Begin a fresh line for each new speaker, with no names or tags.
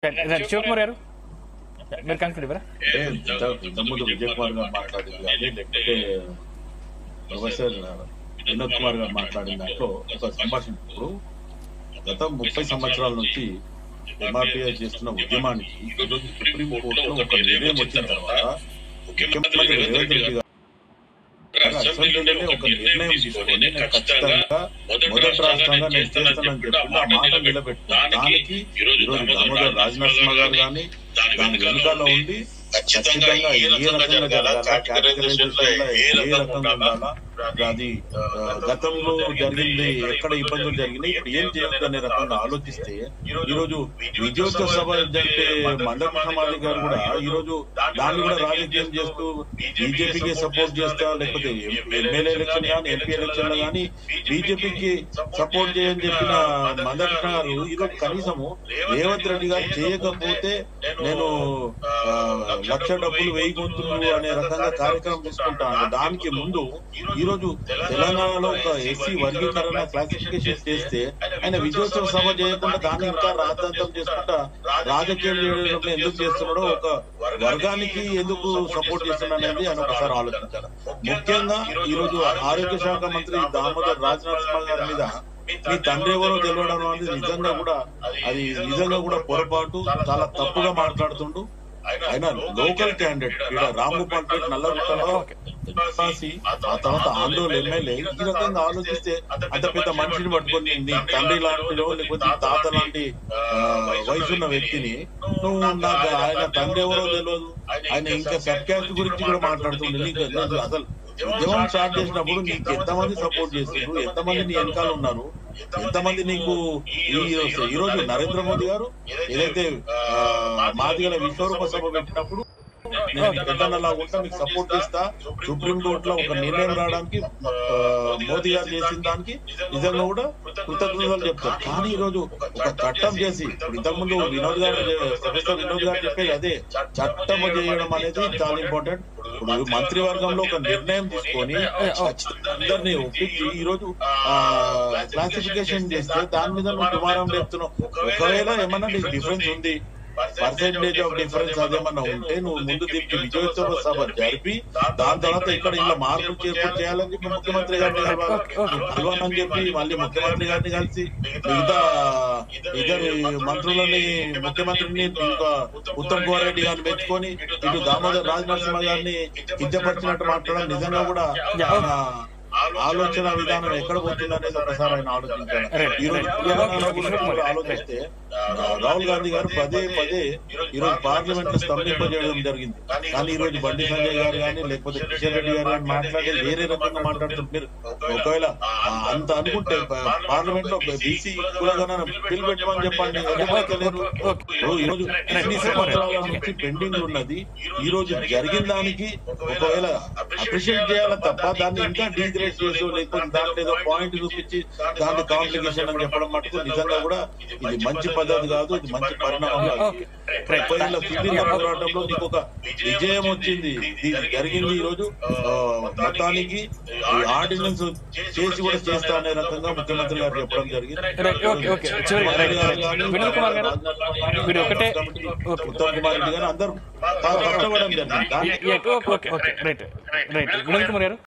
శివకుమార్ గారు మీరు కంక్లూడ్ ఇవ్వరా?
ఇంతకుముందు విజయ్ కుమార్ గారు మాట్లాడింది కానీ లేకపోతే ప్రొఫెసర్ వినోద్ కుమార్ గారు మాట్లాడిన దాంట్లో ఒక సంభాషణ. ఇప్పుడు గత 30 సంవత్సరాల నుంచి ఎంఆర్పీఎస్ చేస్తున్న ఉద్యమానికి ఈరోజు సుప్రీం కోర్టులో ఒక నిర్ణయం వచ్చిన తర్వాత ముఖ్యమంత్రి రేవంత్ రెడ్డి గారు అసెంబ్లీలోనే ఒక నిర్ణయం తీసుకొని నేను ఖచ్చితంగా మొదటి రాష్ట్రంగా నేను చేస్తానని చెప్పి ఆ మాట నిలబెట్టాను. దానికి ఈరోజు దామోదర్ రాజనరసింహ గారు కానీ దాని వెనుకాల ఉండి ఖచ్చితంగా ఏ రకంగా జరగాల, కేటగరైజేషన్ ఏ రకంగా ఉండాలా, అది గతంలో జరిగింది ఎక్కడ ఇబ్బందులు జరిగినాయి ఇప్పుడు ఏం చేయొద్దు అనే రకంగా ఆలోచిస్తే ఈరోజు విజయోత్సవ సభ జరిపే మండప సమాధి గారు కూడా ఈరోజు దాన్ని కూడా రాజకీయం చేస్తూ బీజేపీకి సపోర్ట్ చేస్తా, లేకపోతే ఎమ్మెల్యే ఎలక్షన్ కానీ ఎంపీ ఎలక్షన్ లో కానీ బీజేపీకి సపోర్ట్ చేయని చెప్పిన మందకృష్ణ గారు ఈరోజు కనీసము రేవంత్ రెడ్డి గారు చేయకపోతే నేను లక్ష డబ్బులు 1000 గొంతులు అనే రకంగా కార్యక్రమం తీసుకుంటాను. దానికి ముందు ఈరోజు తెలంగాణలో ఒక ఎస్సీ వర్గీకరణ క్లాసిఫికేషన్ చేస్తే ఆయన విజయోత్సవ సభ చేయకుండా దాన్ని ఇంకా రాద్ధాంతం చేసుకుంటా రాజకీయం చేయడంలో ఎందుకు చేస్తున్నాడో, ఒక వర్గానికి ఎందుకు సపోర్ట్ చేస్తున్నాడు అనేది ఆయన ఒకసారి ఆలోచించాలి. ముఖ్యంగా ఈరోజు ఆరోగ్య శాఖ మంత్రి దామోదర్ రాజనరసింహ గారి మీద మీ తండ్రి ఎవరో తెలియడం అనేది నిజంగా కూడా పొరపాటు, చాలా తప్పుగా మాట్లాడుతుండు. ఆయన లోకల్ క్యాండిడేట్ ఇక్కడ రాంభూపాల్ పేట నల్లగుట్టలో ఆ తర్వాత ఆందోళన ఎమ్మెల్యే. ఈ రకంగా ఆలోచిస్తే అంత పెద్ద మనిషిని పట్టుకొని నీ తండ్రి లాంటిలో లేకపోతే తాత లాంటి వయసున్న వ్యక్తిని నువ్వు నాకు ఆయన తండ్రి ఎవరో తెలియదు, ఆయన ఇంకా సబ్ క్యాస్ట్ గురించి కూడా మాట్లాడుతుంది. నీకు అసలు ఉద్యమం స్టార్ట్ చేసినప్పుడు నీకు ఎంతమంది సపోర్ట్ చేస్తున్నారు, ఎంతమంది నీ వెనకాల ఉన్నారు, ఎంతమంది నీకు ఈ రోజు నరేంద్ర మోదీ గారు ఏదైతే మాదిగల విశ్వరూప సభ పెట్టినప్పుడు నేను పెద్దలాగా ఉంటా, మీకు సపోర్ట్ చేస్తా, సుప్రీం కోర్టులో ఒక నిర్ణయం రావడానికి మోదీ గారు చేసిన దానికి నిజంగా కూడా కృతజ్ఞతలు చెప్తారు. కానీ ఈ రోజు ఒక చట్టం చేసి ఇంతకుముందు ప్రొఫెసర్ వినోద్ గారు చెప్పేది అదే, చట్టం చేయడం అనేది చాలా ఇంపార్టెంట్. ఇప్పుడు మంత్రివర్గంలో ఒక నిర్ణయం తీసుకొని అందరినీ ఒప్పించి ఈ రోజు క్లాసిఫికేషన్ చేస్తే దాని మీద నువ్వు దుమారం లేపుతున్నావు. ఒకవేళ ఏమన్నా నీకు డిఫరెన్స్ ఉంది, పర్సెంటేజ్ ఆఫ్ డిఫరెన్స్ అదేమన్నా ఉంటే నువ్వు ముందు దీనికి విజయోత్సవ సభ జరిపి దాని తర్వాత ఇక్కడ ఇలా మార్పులు చేర్పులు చేయాలని చెప్పి ముఖ్యమంత్రి గారిని కలవాలని చెప్పి మళ్ళీ ముఖ్యమంత్రి గారిని కలిసి మిగతా ఇద్దరు మంత్రులని ముఖ్యమంత్రిని ఇంకా ఉత్తమ్ కుమార్ రెడ్డి గారిని మెచ్చుకొని ఇటు దామోదర్ రాజనరసింహ గారిని కించపరిచినట్టు మాట్లాడడం నిజంగా కూడా ఆలోచన విధానం ఎక్కడ పోతుంది అనేది ఒకసారి ఆయన ఆలోచించారు. ఈ రోజు తెలంగాణ గురించి ఆలోచిస్తే రాహుల్ గాంధీ గారు పదే ఈరోజు పార్లమెంట్ లో స్తంభింపజేయడం జరిగింది. కానీ ఈ రోజు బండి సంజయ్ గారు కానీ లేకపోతే కిషన్ రెడ్డి గారు కానీ మాట్లాడే వేరే రకంగా మాట్లాడుతున్నారు. ఒకవేళ అంత అనుకుంటే పార్లమెంట్ లో బీసీ కులగణన బిల్ పెట్టమని చెప్పండి. ఈ రోజు ఎన్ని సంవత్సరాల నుంచి పెండింగ్ ఉన్నది, ఈ రోజు జరిగిన దానికి ఒకవేళ అప్రిషియేట్ చేయాలి తప్ప దాన్ని ఇంకా డీగ్రేడ్ చేసి లేకపోతే దాంట్లో ఏదో పాయింట్ చూపించి దాంట్లో కాంప్లికేషన్ అని చెప్పడం మటుకు నిజంగా కూడా ఇది మంచి పద్ధతి కాదు, ఇది మంచి పరిణామం కాదు. పోరాటంలో నీకు ఒక విజయం వచ్చింది, జరిగింది. ఈ రోజు మొత్తానికి ఆర్డినెన్స్ చేసి కూడా చేస్తా అనే రకంగా ముఖ్యమంత్రి గారు చెప్పడం జరిగింది. ఉత్తమ్ కుమార్ రెడ్డి గారు అందరూ కష్టపడడం జరిగింది.